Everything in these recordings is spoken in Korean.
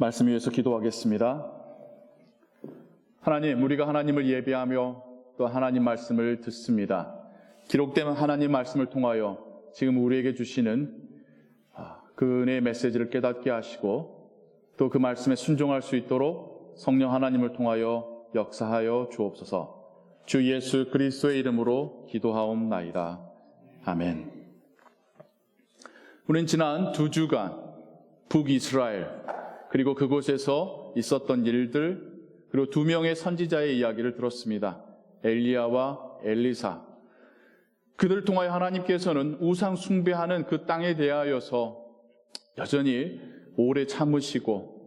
말씀 위해서 기도하겠습니다. 하나님, 우리가 하나님을 예배하며 또 하나님 말씀을 듣습니다. 기록된 하나님 말씀을 통하여 지금 우리에게 주시는 그 은혜의 메시지를 깨닫게 하시고 또 그 말씀에 순종할 수 있도록 성령 하나님을 통하여 역사하여 주옵소서. 주 예수 그리스도의 이름으로 기도하옵나이다. 아멘. 우리는 지난 2주간 북이스라엘 그리고 그곳에서 있었던 일들 그리고 2명의 선지자의 이야기를 들었습니다. 엘리야와 엘리사. 그들을 통하여 하나님께서는 우상 숭배하는 그 땅에 대하여서 여전히 오래 참으시고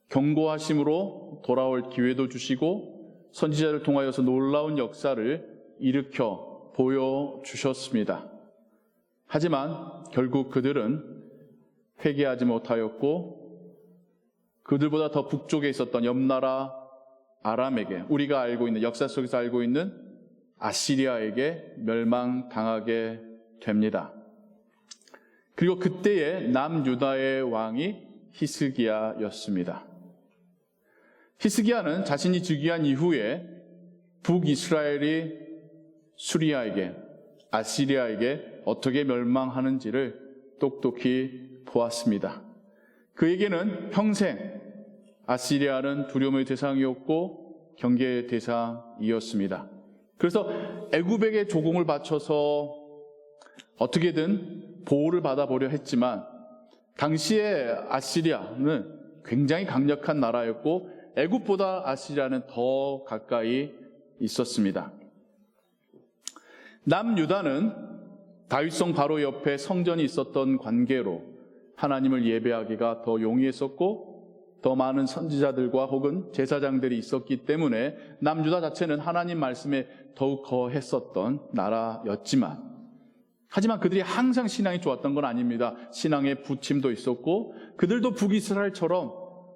경고하심으로 돌아올 기회도 주시고 선지자를 통하여서 놀라운 역사를 일으켜 보여주셨습니다. 하지만 결국 그들은 회개하지 못하였고 그들보다 더 북쪽에 있었던 옆나라 아람에게, 우리가 알고 있는, 역사 속에서 알고 있는 아시리아에게 멸망당하게 됩니다. 그리고 그때의 남유다의 왕이 히스기야였습니다. 히스기야는 자신이 즉위한 이후에 북이스라엘이 수리아에게, 아시리아에게 어떻게 멸망하는지를 똑똑히 보았습니다. 그에게는 평생 아시리아는 두려움의 대상이었고 경계의 대상이었습니다. 그래서 애굽에게 조공을 바쳐서 어떻게든 보호를 받아보려 했지만 당시에 아시리아는 굉장히 강력한 나라였고 애굽보다 아시리아는 더 가까이 있었습니다. 남유다는 다윗성 바로 옆에 성전이 있었던 관계로 하나님을 예배하기가 더 용이했었고 더 많은 선지자들과 혹은 제사장들이 있었기 때문에 남유다 자체는 하나님 말씀에 더욱 거했었던 나라였지만 하지만 그들이 항상 신앙이 좋았던 건 아닙니다. 신앙의 부침도 있었고 그들도 북이스라엘처럼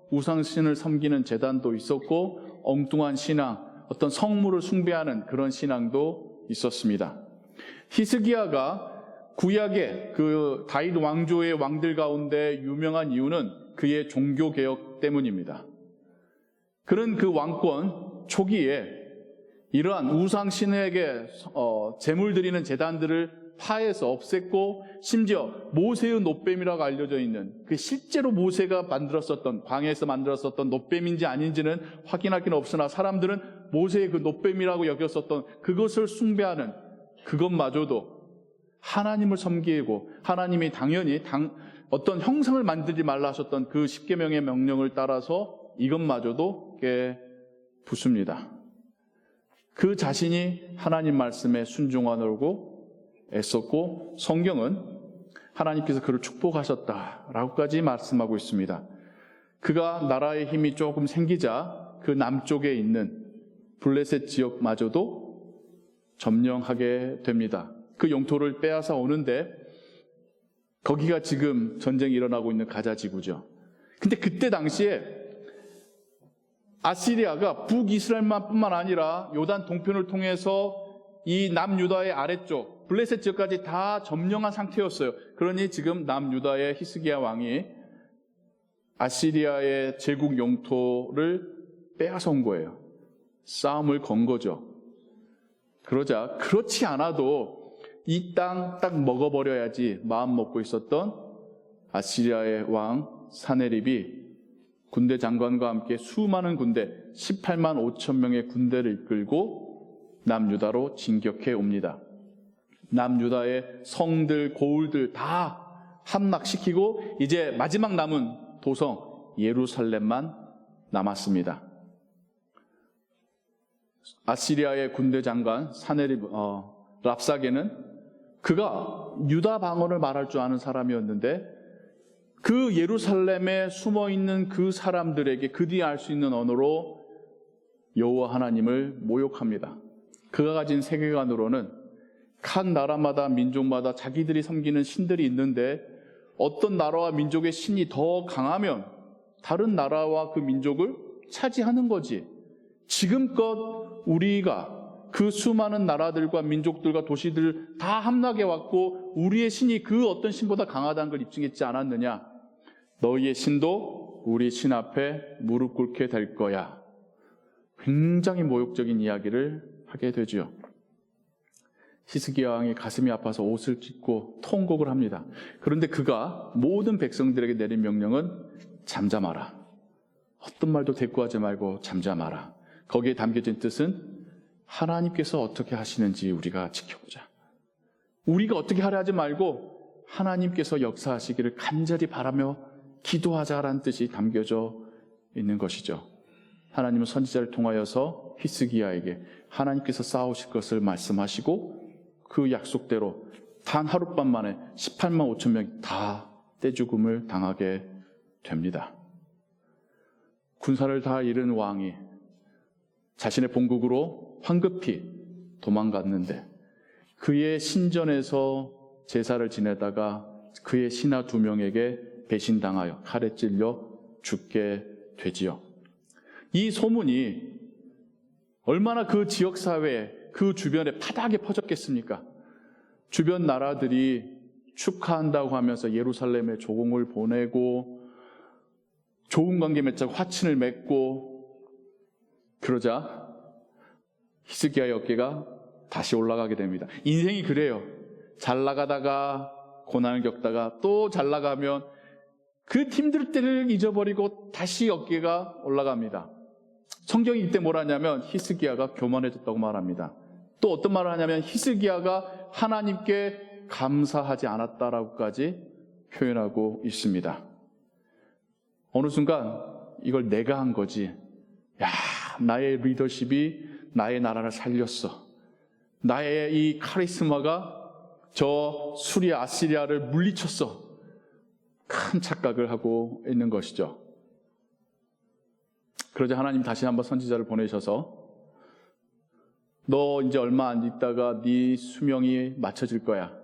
우상신을 섬기는 제단도 있었고 엉뚱한 신앙, 어떤 성물을 숭배하는 그런 신앙도 있었습니다. 히스기야가 구약의 그 다윗 왕조의 왕들 가운데 유명한 이유는 그의 종교개혁 때문입니다. 그는 그 왕권 초기에 이러한 우상신에게 제물 드리는 제단들을 파해서 없앴고 심지어 모세의 놋뱀이라고 알려져 있는 그 실제로 모세가 만들었었던 광야에서 만들었었던 놋뱀인지 아닌지는 확인할 긴 없으나 사람들은 모세의 그 놋뱀이라고 여겼었던 그것을 숭배하는 그것마저도 하나님을 섬기고 하나님이 당연히 어떤 형상을 만들지 말라 하셨던 그 십계명의 명령을 따라서 이것마저도 깨부숩니다. 그 자신이 하나님 말씀에 순종하려고 애썼고 성경은 하나님께서 그를 축복하셨다라고까지 말씀하고 있습니다. 그가 나라의 힘이 조금 생기자 그 남쪽에 있는 블레셋 지역마저도 점령하게 됩니다. 그 영토를 빼앗아 오는데 거기가 지금 전쟁이 일어나고 있는 가자 지구죠. 근데 그때 당시에 아시리아가 북이스라엘만 뿐만 아니라 요단 동편을 통해서 이 남유다의 아래쪽 블레셋 지역까지 다 점령한 상태였어요. 그러니 지금 남유다의 히스기야 왕이 아시리아의 제국 영토를 빼앗아 온 거예요. 싸움을 건 거죠. 그러자 그렇지 않아도 이 땅 딱 먹어버려야지 마음 먹고 있었던 아시리아의 왕 사네립이 군대 장관과 함께 수많은 군대 18만 5천 명의 군대를 이끌고 남유다로 진격해 옵니다. 남유다의 성들, 고을들 다 함락시키고 이제 마지막 남은 도성 예루살렘만 남았습니다. 아시리아의 군대 장관 사네립 랍사게는 그가 유다 방언을 말할 줄 아는 사람이었는데 그 예루살렘에 숨어있는 그 사람들에게 그들이 알 수 있는 언어로 여호와 하나님을 모욕합니다. 그가 가진 세계관으로는 각 나라마다 민족마다 자기들이 섬기는 신들이 있는데 어떤 나라와 민족의 신이 더 강하면 다른 나라와 그 민족을 차지하는 거지. 지금껏 우리가 그 수많은 나라들과 민족들과 도시들 다 함락해 왔고 우리의 신이 그 어떤 신보다 강하다는 걸 입증했지 않았느냐. 너희의 신도 우리 신 앞에 무릎 꿇게 될 거야. 굉장히 모욕적인 이야기를 하게 되죠. 히스기야 왕이 가슴이 아파서 옷을 찢고 통곡을 합니다. 그런데 그가 모든 백성들에게 내린 명령은 잠잠하라. 어떤 말도 대꾸하지 말고 잠잠하라. 거기에 담겨진 뜻은 하나님께서 어떻게 하시는지 우리가 지켜보자. 우리가 어떻게 하려 하지 말고 하나님께서 역사하시기를 간절히 바라며 기도하자라는 뜻이 담겨져 있는 것이죠. 하나님은 선지자를 통하여서 히스기야에게 하나님께서 싸우실 것을 말씀하시고 그 약속대로 단 하룻밤 만에 18만 5천 명이 다 떼죽음을 당하게 됩니다. 군사를 다 잃은 왕이 자신의 본국으로 황급히 도망갔는데 그의 신전에서 제사를 지내다가 그의 신하 2명에게 배신당하여 칼에 찔려 죽게 되지요. 이 소문이 얼마나 그 지역사회에 그 주변에 파다하게 퍼졌겠습니까? 주변 나라들이 축하한다고 하면서 예루살렘에 조공을 보내고 좋은 관계 맺자고 화친을 맺고 그러자 히스기야의 어깨가 다시 올라가게 됩니다. 인생이 그래요. 잘 나가다가 고난을 겪다가 또 잘 나가면 그 힘들 때를 잊어버리고 다시 어깨가 올라갑니다. 성경이 이때 뭐라 하냐면 히스기야가 교만해졌다고 말합니다. 또 어떤 말을 하냐면 히스기야가 하나님께 감사하지 않았다라고까지 표현하고 있습니다. 어느 순간 이걸 내가 한 거지. 야, 나의 리더십이 나의 나라를 살렸어. 나의 이 카리스마가 저 수리아 아시리아를 물리쳤어. 큰 착각을 하고 있는 것이죠. 그러자 하나님 다시 한번 선지자를 보내셔서 너 이제 얼마 안 있다가 네 수명이 맞춰질 거야.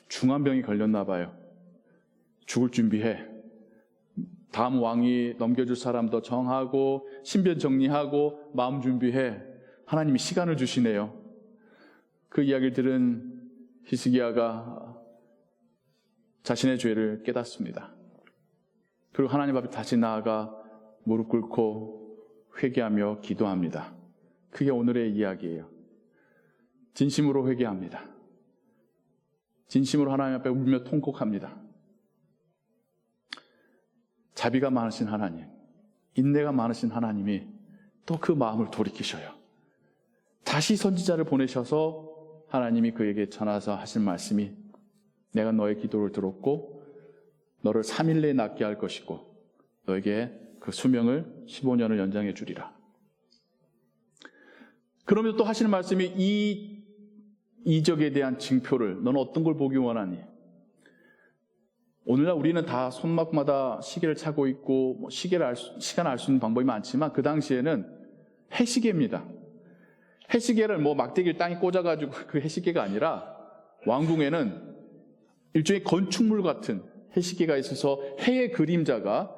중환병이 걸렸나 봐요. 죽을 준비해. 다음 왕이 넘겨줄 사람도 정하고 신변 정리하고 마음 준비해. 하나님이 시간을 주시네요. 그 이야기를 들은 히스기야가 자신의 죄를 깨닫습니다. 그리고 하나님 앞에 다시 나아가 무릎 꿇고 회개하며 기도합니다. 그게 오늘의 이야기예요. 진심으로 회개합니다. 진심으로 하나님 앞에 울며 통곡합니다. 자비가 많으신 하나님, 인내가 많으신 하나님이 또 그 마음을 돌이키셔요. 다시 선지자를 보내셔서 하나님이 그에게 전하서 하신 말씀이 내가 너의 기도를 들었고 너를 3일 내에 낫게 할 것이고 너에게 그 수명을 15년을 연장해 주리라. 그러면서 또 하시는 말씀이 이 이적에 대한 징표를 너는 어떤 걸 보기 원하니? 오늘날 우리는 다 손목마다 시계를 차고 있고 시간을 알 수 있는 방법이 많지만 그 당시에는 해시계입니다. 해시계를 막대기를 땅에 꽂아가지고 그 해시계가 아니라 왕궁에는 일종의 건축물 같은 해시계가 있어서 해의 그림자가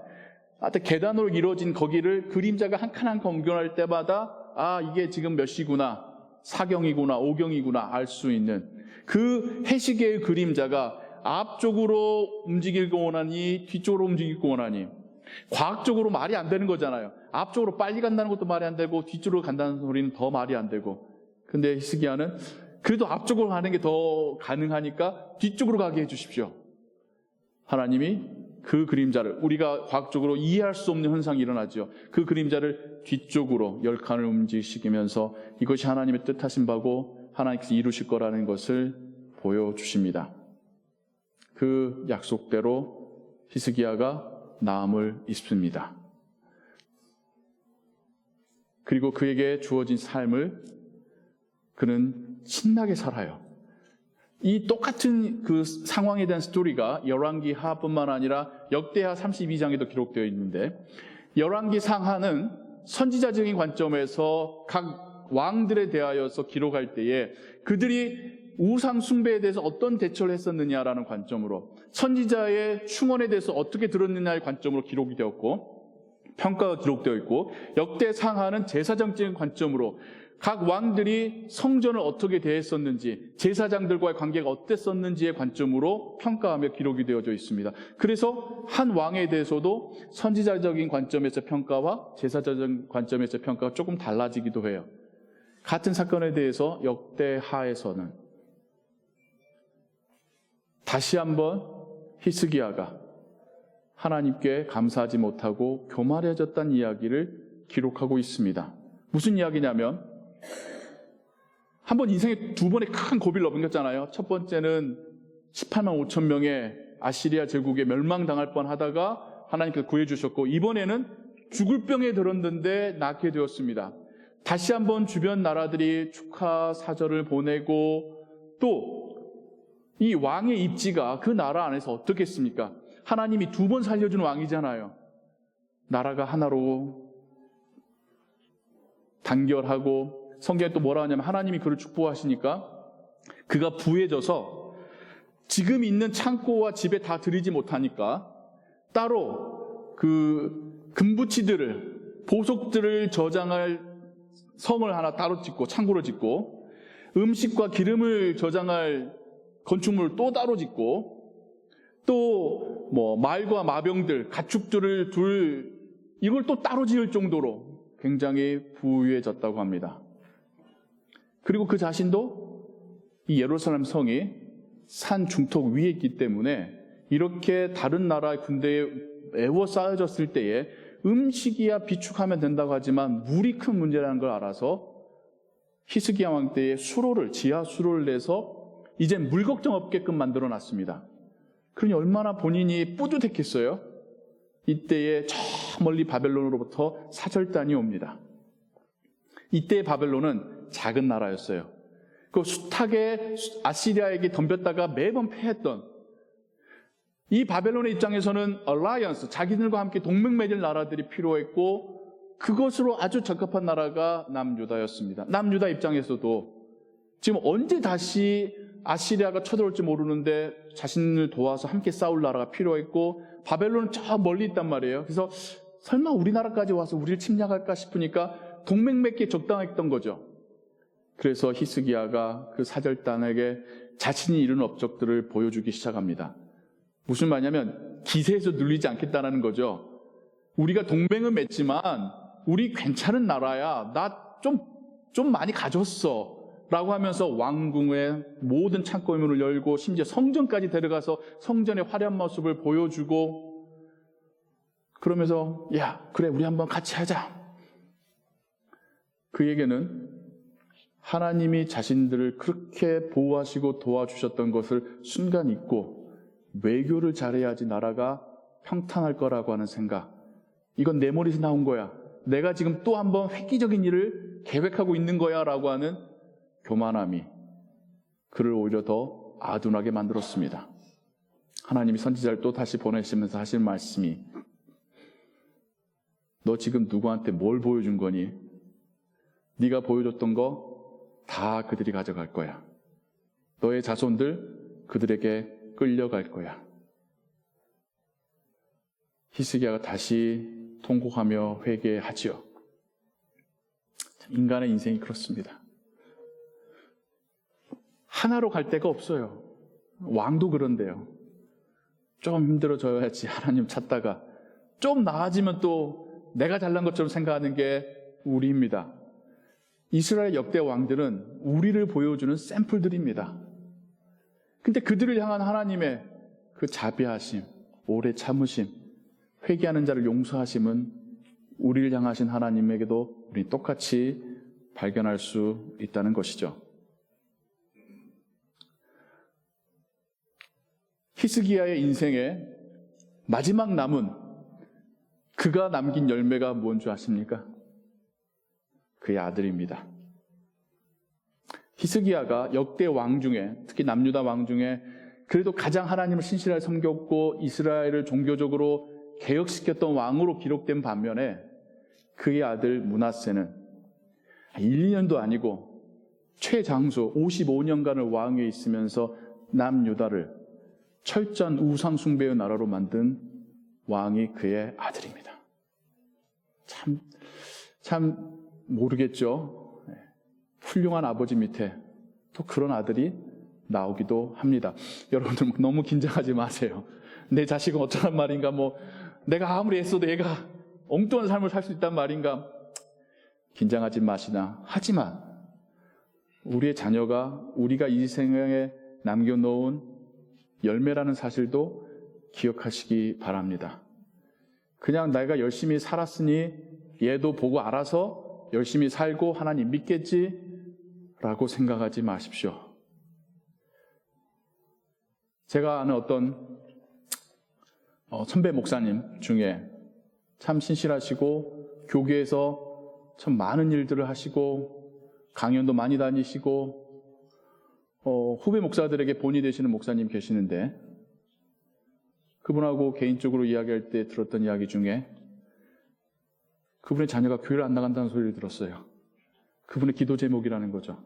계단으로 이루어진 거기를 그림자가 한 칸 한 칸 옮겨날 때마다 이게 지금 몇 시구나, 4경이구나, 5경이구나 알 수 있는 그 해시계의 그림자가 앞쪽으로 움직이고 원하니 뒤쪽으로 움직이고 원하니 과학적으로 말이 안 되는 거잖아요. 앞쪽으로 빨리 간다는 것도 말이 안 되고 뒤쪽으로 간다는 소리는 더 말이 안 되고 근데 히스기야는 그래도 앞쪽으로 가는 게 더 가능하니까 뒤쪽으로 가게 해주십시오. 하나님이 그 그림자를 우리가 과학적으로 이해할 수 없는 현상이 일어나죠. 그 그림자를 뒤쪽으로 10칸을 움직이시면서 이것이 하나님의 뜻하신 바고 하나님께서 이루실 거라는 것을 보여주십니다. 그 약속대로 히스기야가 나음을 입습니다. 그리고 그에게 주어진 삶을 그는 신나게 살아요. 이 똑같은 그 상황에 대한 스토리가 열왕기 하뿐만 아니라 역대하 32장에도 기록되어 있는데 열왕기 상하는 선지자적인 관점에서 각 왕들에 대하여서 기록할 때에 그들이 우상 숭배에 대해서 어떤 대처를 했었느냐라는 관점으로 선지자의 충언에 대해서 어떻게 들었느냐의 관점으로 기록이 되었고 평가가 기록되어 있고 역대 상하는 제사장적인 관점으로 각 왕들이 성전을 어떻게 대했었는지, 제사장들과의 관계가 어땠었는지의 관점으로 평가하며 기록이 되어져 있습니다. 그래서 한 왕에 대해서도 선지자적인 관점에서 평가와 제사자적인 관점에서 평가가 조금 달라지기도 해요. 같은 사건에 대해서 역대하에서는 다시 한번 히스기야가 하나님께 감사하지 못하고 교만해졌다는 이야기를 기록하고 있습니다. 무슨 이야기냐면 한번 인생에 두 번의 큰 고비를 넘겼잖아요. 첫 번째는 18만 5천 명의 아시리아 제국에 멸망당할 뻔하다가 하나님께서 구해주셨고, 이번에는 죽을 병에 들었는데 낫게 되었습니다. 다시 한번 주변 나라들이 축하 사절을 보내고, 또 이 왕의 입지가 그 나라 안에서 어떻겠습니까? 하나님이 두 번 살려준 왕이잖아요. 나라가 하나로 단결하고, 성경에 또 뭐라 하냐면 하나님이 그를 축복하시니까 그가 부해져서 지금 있는 창고와 집에 다 들이지 못하니까 따로 그 금부치들을, 보석들을 저장할 성을 하나 따로 짓고, 창고를 짓고, 음식과 기름을 저장할 건축물을 또 따로 짓고, 또 뭐 말과 마병들, 가축들을 이걸 또 따로 지을 정도로 굉장히 부유해졌다고 합니다. 그리고 그 자신도 이 예루살렘 성이 산 중턱 위에 있기 때문에 이렇게 다른 나라의 군대에 에워싸여졌을 때에 음식이야 비축하면 된다고 하지만 물이 큰 문제라는 걸 알아서 히스기야 왕 때에 지하 수로를 내서 이제 물 걱정 없게끔 만들어 놨습니다. 그러니 얼마나 본인이 뿌듯했겠어요? 이때에 저 멀리 바벨론으로부터 사절단이 옵니다. 이때의 바벨론은 작은 나라였어요. 그 숱하게 아시리아에게 덤볐다가 매번 패했던 이 바벨론의 입장에서는 alliance, 자기들과 함께 동맹 맺을 나라들이 필요했고, 그것으로 아주 적합한 나라가 남유다였습니다. 남유다 입장에서도 지금 언제 다시 아시리아가 쳐들어올지 모르는데 자신을 도와서 함께 싸울 나라가 필요했고, 바벨론은 저 멀리 있단 말이에요. 그래서 설마 우리나라까지 와서 우리를 침략할까 싶으니까 동맹 맺기에 적당했던 거죠. 그래서 히스기야가 그 사절단에게 자신이 이룬 업적들을 보여주기 시작합니다. 무슨 말이냐면 기세에서 눌리지 않겠다는 거죠. 우리가 동맹은 맺지만 우리 괜찮은 나라야. 나 좀 많이 가졌어. 라고 하면서 왕궁의 모든 창고의 문을 열고 심지어 성전까지 데려가서 성전의 화려한 모습을 보여주고, 그러면서 야, 그래, 우리 한번 같이 하자. 그에게는 하나님이 자신들을 그렇게 보호하시고 도와주셨던 것을 순간 잊고 외교를 잘해야지 나라가 평탄할 거라고 하는 생각, 이건 내 머리에서 나온 거야. 내가 지금 또 한번 획기적인 일을 계획하고 있는 거야 라고 하는 교만함이 그를 오히려 더 아둔하게 만들었습니다. 하나님이 선지자를 또 다시 보내시면서 하신 말씀이, 너 지금 누구한테 뭘 보여준 거니? 네가 보여줬던 거 다 그들이 가져갈 거야. 너의 자손들 그들에게 끌려갈 거야. 히스기야가 다시 통곡하며 회개하지요. 인간의 인생이 그렇습니다. 하나로 갈 데가 없어요. 왕도 그런데요. 좀 힘들어져야지 하나님 찾다가 좀 나아지면 또 내가 잘난 것처럼 생각하는 게 우리입니다. 이스라엘 역대 왕들은 우리를 보여주는 샘플들입니다. 근데 그들을 향한 하나님의 그 자비하심, 오래 참으심, 회개하는 자를 용서하심은 우리를 향하신 하나님에게도 우리 똑같이 발견할 수 있다는 것이죠. 히스기야의 인생의 마지막 남은 그가 남긴 열매가 뭔 줄 아십니까? 그의 아들입니다. 히스기야가 역대 왕 중에, 특히 남유다 왕 중에 그래도 가장 하나님을 신실하게 섬겼고 이스라엘을 종교적으로 개혁시켰던 왕으로 기록된 반면에 그의 아들 므낫세는 1, 2년도 아니고 최장수 55년간을 왕위에 있으면서 남유다를 철저한 우상 숭배의 나라로 만든 왕이 그의 아들입니다. 참 모르겠죠. 훌륭한 아버지 밑에 또 그런 아들이 나오기도 합니다. 여러분들 너무 긴장하지 마세요. 내 자식은 어쩌란 말인가, 내가 아무리 애써도 얘가 엉뚱한 삶을 살 수 있단 말인가, 긴장하지 마시나. 하지만 우리의 자녀가 우리가 이 생에 남겨놓은 열매라는 사실도 기억하시기 바랍니다. 그냥 내가 열심히 살았으니 얘도 보고 알아서 열심히 살고 하나님 믿겠지 라고 생각하지 마십시오. 제가 아는 어떤 선배 목사님 중에 참 신실하시고 교계에서 참 많은 일들을 하시고 강연도 많이 다니시고 후배 목사들에게 본이 되시는 목사님 계시는데, 그분하고 개인적으로 이야기할 때 들었던 이야기 중에 그분의 자녀가 교회를 안 나간다는 소리를 들었어요. 그분의 기도 제목이라는 거죠.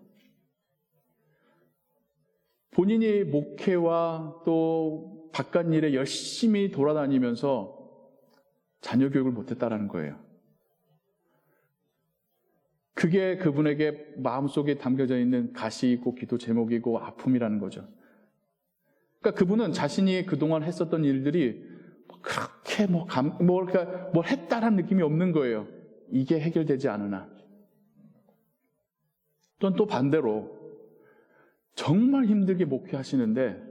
본인이 목회와 또 바깥 일에 열심히 돌아다니면서 자녀 교육을 못했다라는 거예요. 그게 그분에게 마음속에 담겨져 있는 가시이고 기도 제목이고 아픔이라는 거죠. 그러니까 그분은 자신이 그동안 했었던 일들이 그렇게 뭘 했다라는 느낌이 없는 거예요. 이게 해결되지 않으나. 또는 또 반대로 정말 힘들게 목회하시는데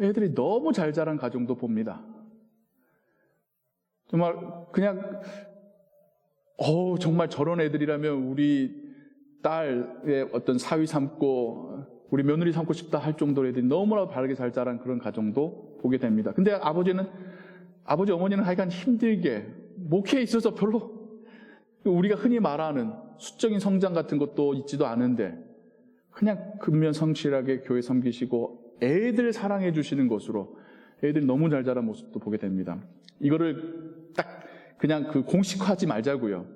애들이 너무 잘 자란 가정도 봅니다. 정말 그냥 정말 저런 애들이라면 우리 딸의 어떤 사위 삼고 우리 며느리 삼고 싶다 할 정도로 애들이 너무나 바르게 잘 자란 그런 가정도 보게 됩니다. 근데 아버지 어머니는 하여간 힘들게 목회에 있어서 별로 우리가 흔히 말하는 수적인 성장 같은 것도 있지도 않은데 그냥 근면성실하게 교회 섬기시고 애들 사랑해 주시는 것으로 애들이 너무 잘 자란 모습도 보게 됩니다. 이거를 딱 그냥 공식화하지 말자고요.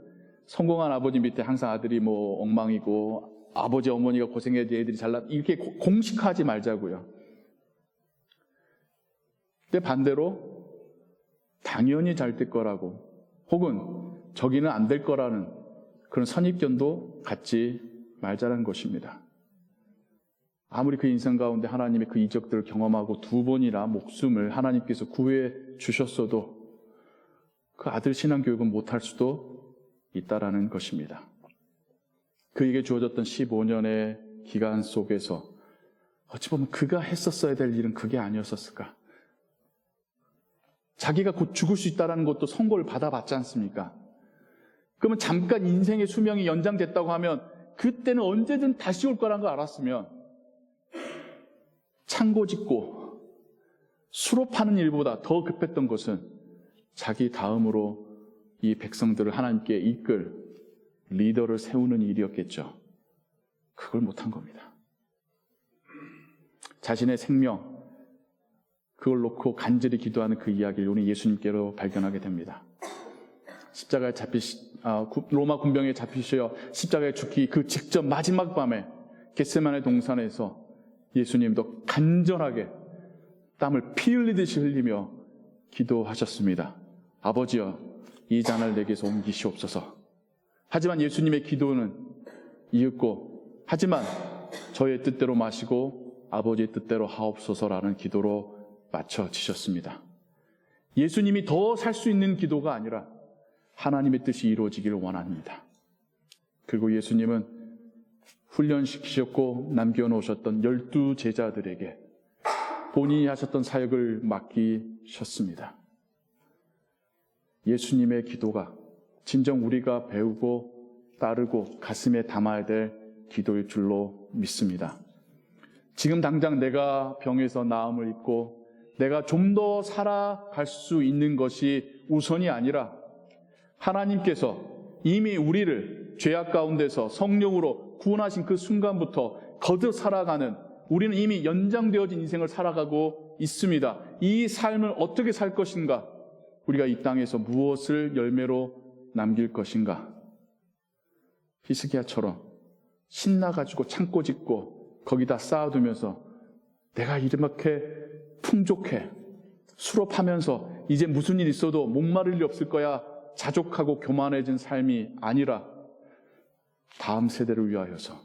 성공한 아버지 밑에 항상 아들이 엉망이고 아버지 어머니가 고생해야지 애들이 잘나, 이렇게 공식화하지 말자고요. 근데 반대로 당연히 잘 될 거라고 혹은 저기는 안 될 거라는 그런 선입견도 갖지 말자는 것입니다. 아무리 그 인생 가운데 하나님의 그 이적들을 경험하고 2번이나 목숨을 하나님께서 구해 주셨어도 그 아들 신앙교육은 못할 수도 있다라는 것입니다. 그에게 주어졌던 15년의 기간 속에서 어찌 보면 그가 했었어야 될 일은 그게 아니었었을까? 자기가 곧 죽을 수 있다는 것도 선고를 받아봤지 않습니까? 그러면 잠깐 인생의 수명이 연장됐다고 하면 그때는 언제든 다시 올 거라는 걸 알았으면 창고 짓고 수로파는 일보다 더 급했던 것은 자기 다음으로 이 백성들을 하나님께 이끌 리더를 세우는 일이었겠죠. 그걸 못한 겁니다. 자신의 생명, 그걸 놓고 간절히 기도하는 그 이야기를 우리 예수님께로 발견하게 됩니다. 십자가에 로마 군병에 잡히셔 십자가에 죽기 그 직전 마지막 밤에 겟세마네 동산에서 예수님도 간절하게 땀을 피 흘리듯이 흘리며 기도하셨습니다. 아버지여, 이 잔을 내게서 옮기시옵소서. 하지만 예수님의 기도는 이윽고 하지만 저의 뜻대로 마시고 아버지의 뜻대로 하옵소서라는 기도로 맞춰지셨습니다. 예수님이 더 살 수 있는 기도가 아니라 하나님의 뜻이 이루어지기를 원합니다. 그리고 예수님은 훈련시키셨고 남겨놓으셨던 12 제자들에게 본인이 하셨던 사역을 맡기셨습니다. 예수님의 기도가 진정 우리가 배우고 따르고 가슴에 담아야 될 기도일 줄로 믿습니다. 지금 당장 내가 병에서 나음을 입고 내가 좀 더 살아갈 수 있는 것이 우선이 아니라 하나님께서 이미 우리를 죄악 가운데서 성령으로 구원하신 그 순간부터 거듭 살아가는, 우리는 이미 연장되어진 인생을 살아가고 있습니다. 이 삶을 어떻게 살 것인가? 우리가 이 땅에서 무엇을 열매로 남길 것인가? 히스기야처럼 신나가지고 창고 짓고 거기다 쌓아두면서 내가 이렇게 풍족해 수rop하면서 이제 무슨 일 있어도 목마를 일 없을 거야 자족하고 교만해진 삶이 아니라 다음 세대를 위하여서,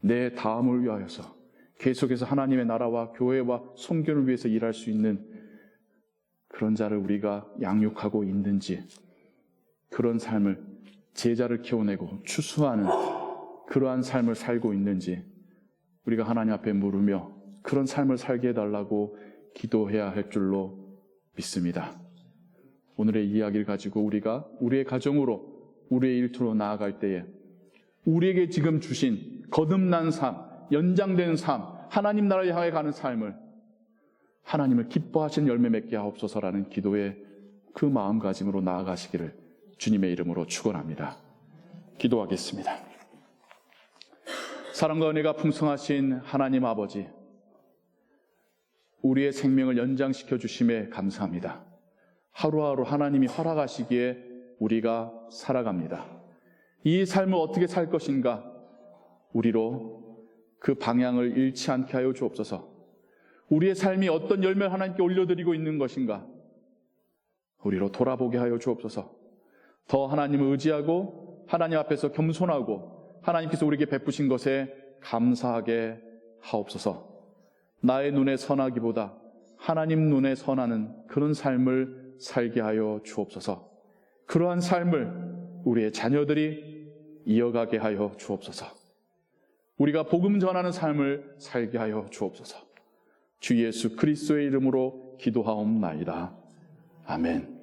내 다음을 위하여서 계속해서 하나님의 나라와 교회와 선교를 위해서 일할 수 있는 그런 자를 우리가 양육하고 있는지, 그런 삶을, 제자를 키워내고 추수하는 그러한 삶을 살고 있는지 우리가 하나님 앞에 물으며 그런 삶을 살게 해달라고 기도해야 할 줄로 믿습니다. 오늘의 이야기를 가지고 우리가 우리의 가정으로, 우리의 일터로 나아갈 때에 우리에게 지금 주신 거듭난 삶, 연장된 삶, 하나님 나라를 향해 가는 삶을 하나님을 기뻐하시는 열매 맺게 하옵소서라는 기도의 그 마음가짐으로 나아가시기를 주님의 이름으로 축원합니다. 기도하겠습니다. 사랑과 은혜가 풍성하신 하나님 아버지, 우리의 생명을 연장시켜 주심에 감사합니다. 하루하루 하나님이 허락하시기에 우리가 살아갑니다. 이 삶을 어떻게 살 것인가, 우리로 그 방향을 잃지 않게 하여 주옵소서. 우리의 삶이 어떤 열매를 하나님께 올려드리고 있는 것인가, 우리로 돌아보게 하여 주옵소서. 더 하나님을 의지하고 하나님 앞에서 겸손하고 하나님께서 우리에게 베푸신 것에 감사하게 하옵소서. 나의 눈에 선하기보다 하나님 눈에 선하는 그런 삶을 살게 하여 주옵소서. 그러한 삶을 우리의 자녀들이 이어가게 하여 주옵소서. 우리가 복음 전하는 삶을 살게 하여 주옵소서. 주 예수 그리스도의 이름으로 기도하옵나이다. 아멘.